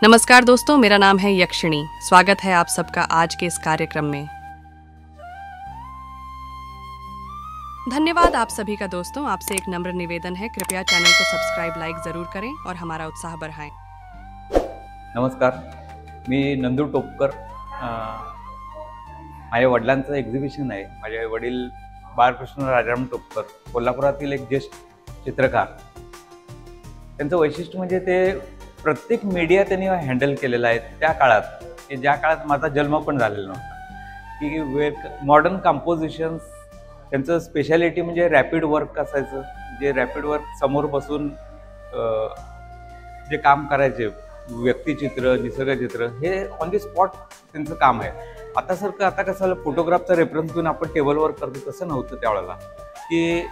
नमस्कार दोस्तों, मेरा नाम है यक्षिणी। स्वागत है आप सबका आज के इस कार्यक्रम में। धन्यवाद आप सभी का दोस्तों। आपसे एक नम्र निवेदन है, कृपया चैनल को सब्सक्राइब लाइक ज़रूर करें और हमारा उत्साह बढ़ाएं। नमस्कार, मी नंदू टोपकर। माझ्या वडिलांचं एक्झिबिशन आहे। माझे वडील बाळकृष्ण राजाराम टोपकर कोल्हापुरातील एक ज्येष्ठ चित्रकार। त्यांचं वैशिष्ट्य म्हणजे ते प्रत्येक मीडिया त्यांनी हँडल केलेला आहे त्या काळात, की ज्या काळात माझा जन्म पण झालेला नव्हता। की मॉडर्न कंपोजिशन्स त्यांचं स्पेशालिटी म्हणजे रॅपिड वर्क असायचं। जे रॅपिड वर्क समोर बसून जे काम करायचे, व्यक्तिचित्र, निसर्गचित्र, हे ऑन दी स्पॉट त्यांचं काम आहे। आता कसं फोटोग्राफचा रेफरन्स घेऊन आपण टेबलवर करतो, तसं नव्हतं त्यावेळेला। की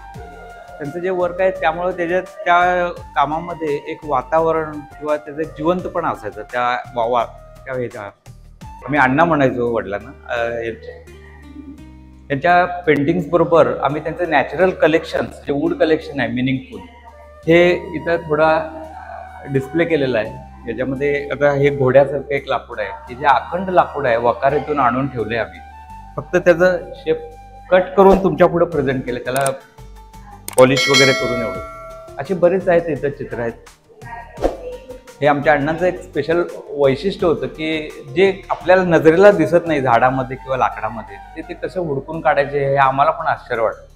त्यांचं जे वर्क आहे त्यामुळे त्या कामामध्ये एक वातावरण किंवा त्याचं एक जिवंतपणा असायचं। त्या ह्याच्या आम्ही अण्णा म्हणायचो वडिलांना। त्यांच्या पेंटिंग्स बरोबर आम्ही त्यांचं नॅचरल कलेक्शन्स, जे वूड कलेक्शन आहे मिनिंगफुल, हे इथं थोडा डिस्प्ले केलेला आहे। याच्यामध्ये आता हे घोड्यासारखं एक लाकूड आहे, की जे अखंड लाकूड आहे, वकारेतून आणून ठेवले आम्ही। फक्त त्याचं शेप कट करून तुमच्या पुढे प्रेझेंट केलं, त्याला पॉलिश वगैरे करून एवढं। असे बरेच आहेत इथं चित्र आहेत। हे आमच्या अण्णांचं एक स्पेशल वैशिष्ट्य होतं, की जे आपल्याला नजरेला दिसत नाही झाडामध्ये किंवा लाकडामध्ये, ते कसं हुडकून काढायचे हे आम्हाला पण आश्चर्य वाटतं।